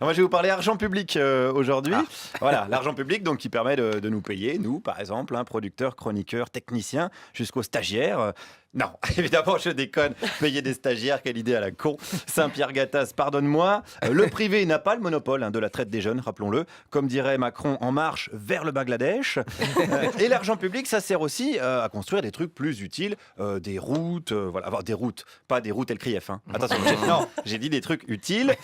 Moi, je vais vous parler argent public aujourd'hui. Voilà, l'argent public donc, qui permet de nous payer, nous, par exemple, producteurs, chroniqueurs, techniciens, jusqu'aux stagiaires. Non, évidemment, je déconne. Payer des stagiaires, quelle idée à la con. Saint-Pierre Gattaz, pardonne-moi. Le privé n'a pas le monopole de la traite des jeunes, rappelons-le. Comme dirait Macron, en marche vers le Bangladesh. Et l'argent public, ça sert aussi à construire des trucs plus utiles. Des routes, voilà, avoir des routes, pas des routes LCRIF. Attention, j'ai dit des trucs utiles.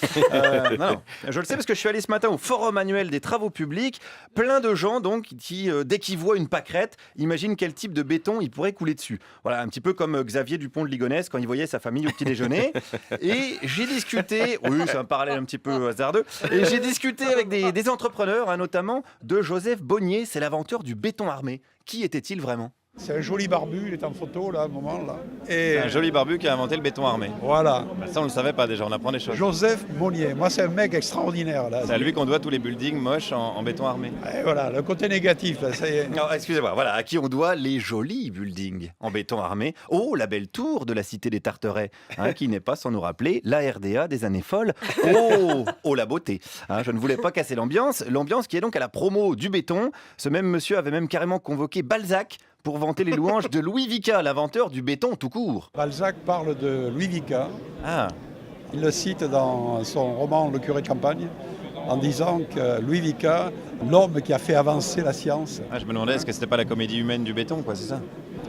Non, je le sais parce que je suis allé ce matin au forum annuel des travaux publics. Plein de gens, donc, qui, dès qu'ils voient une pâquerette, imaginent quel type de béton il pourrait couler dessus. Voilà, un petit peu comme Xavier Dupont de Ligonnès quand il voyait sa famille au petit déjeuner. Et j'ai discuté, oui, c'est un parallèle un petit peu hasardeux, et j'ai discuté avec des entrepreneurs, notamment de Joseph Bonnier, c'est l'inventeur du béton armé. Qui était-il vraiment ? C'est un joli barbu, il est en photo là, à un moment là. Et un joli barbu qui a inventé le béton armé. Voilà. Ça, on ne le savait pas déjà, on apprend des choses. Joseph Monnier, moi c'est un mec extraordinaire là. C'est à lui qu'on doit tous les buildings moches en béton armé. Et voilà, le côté négatif là, ça y est. Non, excusez-moi, voilà, à qui on doit les jolis buildings en béton armé. Oh, la belle tour de la cité des Tarterets, qui n'est pas sans nous rappeler la RDA des années folles. Oh, la beauté. Je ne voulais pas casser l'ambiance qui est donc à la promo du béton. Ce même monsieur avait même carrément convoqué Balzac pour vanter les louanges de Louis Vicat, l'inventeur du béton tout court. Balzac parle de Louis Vicat. Ah. Il le cite dans son roman Le curé de campagne, en disant que Louis Vicat, l'homme qui a fait avancer la science. Je me demandais, est-ce que c'était pas la comédie humaine du béton, quoi, c'est ça ?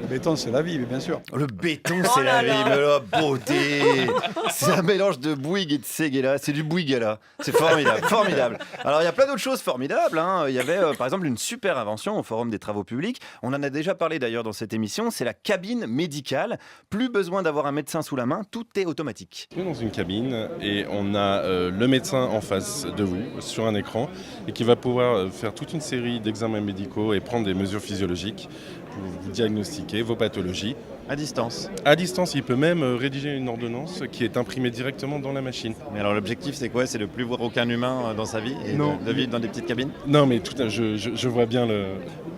Le béton, c'est la vie, bien sûr. Le béton, c'est la vie, mais la beauté. C'est un mélange de Bouygues et de Séguéla. C'est du Bouygues, c'est formidable, formidable. Alors, il y a plein d'autres choses formidables. Il y avait, par exemple, une super invention au Forum des Travaux Publics. On en a déjà parlé d'ailleurs dans cette émission. C'est la cabine médicale. Plus besoin d'avoir un médecin sous la main. Tout est automatique. On est dans une cabine et on a le médecin en face de vous, sur un écran, et qui va pouvoir faire toute une série d'examens médicaux et prendre des mesures physiologiques pour vous diagnostiquer vos pathologies. À distance. À distance, il peut même rédiger une ordonnance qui est imprimée directement dans la machine. Mais alors l'objectif c'est quoi ? C'est de plus voir aucun humain dans sa vie et de vivre dans des petites cabines ? Non, mais je vois bien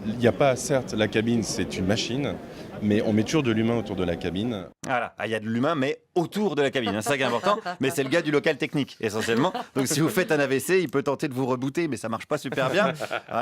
il n'y a pas, certes, la cabine c'est une machine, mais on met toujours de l'humain autour de la cabine. Voilà, il y a de l'humain, mais autour de la cabine. C'est ça qui est important, mais c'est le gars du local technique, essentiellement. Donc si vous faites un AVC, il peut tenter de vous rebooter, mais ça marche pas super bien.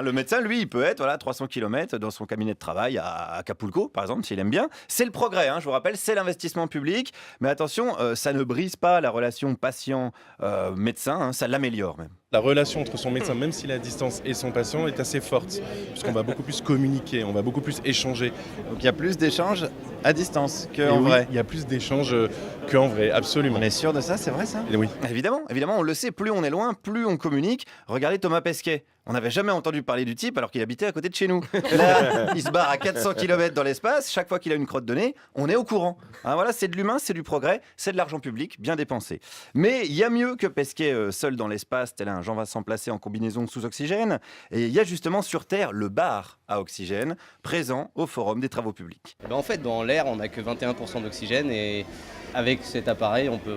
Le médecin, lui, il peut être 300 km dans son cabinet de travail à Acapulco, par exemple, s'il aime bien. C'est le progrès, je vous rappelle, c'est l'investissement public. Mais attention, ça ne brise pas la relation patient-médecin, ça l'améliore même. La relation entre son médecin, même s'il est à distance, et son patient est assez forte, puisqu'on va beaucoup plus communiquer, on va beaucoup plus échanger. Donc il y a plus d'échanges à distance qu'en vrai. Il y a plus d'échanges qu'en vrai, absolument. On est sûr de ça, c'est vrai ça ? Et oui. Évidemment, on le sait, plus on est loin, plus on communique. Regardez Thomas Pesquet. On n'avait jamais entendu parler du type alors qu'il habitait à côté de chez nous. Là, il se barre à 400 km dans l'espace. Chaque fois qu'il a une crotte de nez, on est au courant. Voilà, c'est de l'humain, c'est du progrès, c'est de l'argent public bien dépensé. Mais il y a mieux que Pesquet seul dans l'espace, tel un Jean-Vincent placé en combinaison sous oxygène. Et il y a justement sur Terre le bar à oxygène, présent au Forum des Travaux Publics. En fait, dans l'air, on n'a que 21% d'oxygène et avec cet appareil, on peut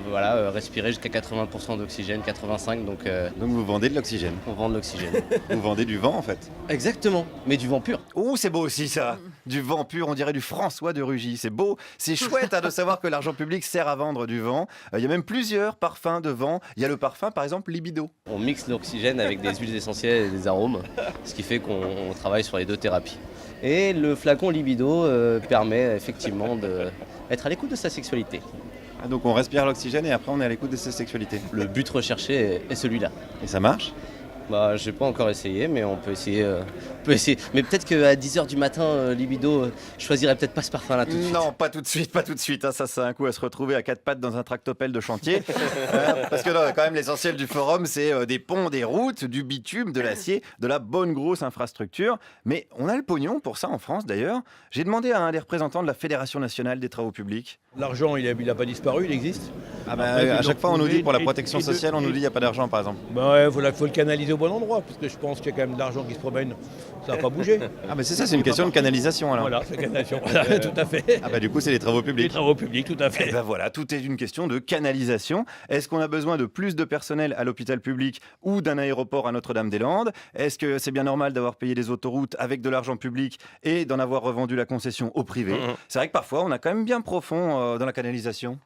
respirer jusqu'à 80% d'oxygène, 85%. Donc vous vendez de l'oxygène. On vend de l'oxygène. Vous vendez du vent en fait. Exactement, mais du vent pur. Oh, c'est beau aussi ça. Du vent pur, on dirait du François de Rugy. C'est beau, c'est chouette de savoir que l'argent public sert à vendre du vent. Il y a même plusieurs parfums de vent. Il y a le parfum par exemple Libido. On mixe l'oxygène avec des huiles essentielles et des arômes, ce qui fait qu'on travaille sur les deux thérapies. Et le flacon Libido permet effectivement d'être à l'écoute de sa sexualité. Donc on respire l'oxygène et après on est à l'écoute de sa sexualité. Le but recherché est celui-là. Et ça marche ? J'ai pas encore essayé, mais on peut essayer. Mais peut-être qu'à 10h du matin, Libido, je choisirais peut-être pas ce parfum-là tout de suite. Non, pas tout de suite. Ça, c'est un coup à se retrouver à quatre pattes dans un tractopelle de chantier. Parce que quand même, l'essentiel du forum, c'est des ponts, des routes, du bitume, de l'acier, de la bonne grosse infrastructure. Mais on a le pognon pour ça en France, d'ailleurs. J'ai demandé à un des représentants de la Fédération nationale des travaux publics. L'argent, il n'a pas disparu, il existe. À chaque fois, on nous dit, pour la protection sociale, on nous dit qu'il n'y a pas d'argent, par exemple. Il faut le canaliser au bon endroit, parce que je pense qu'il y a quand même de l'argent qui se promène. Ça n'a pas bougé. Mais c'est ça, c'est une question de canalisation, alors. Voilà, c'est canalisation, tout à fait. Du coup, c'est les travaux publics. Les travaux publics, tout à fait. Voilà, tout est une question de canalisation. Est-ce qu'on a besoin de plus de personnel à l'hôpital public ou d'un aéroport à Notre-Dame-des-Landes ? Est-ce que c'est bien normal d'avoir payé des autoroutes avec de l'argent public et d'en avoir revendu la concession au privé ? C'est vrai que parfois, on a quand même bien profond dans la canalisation.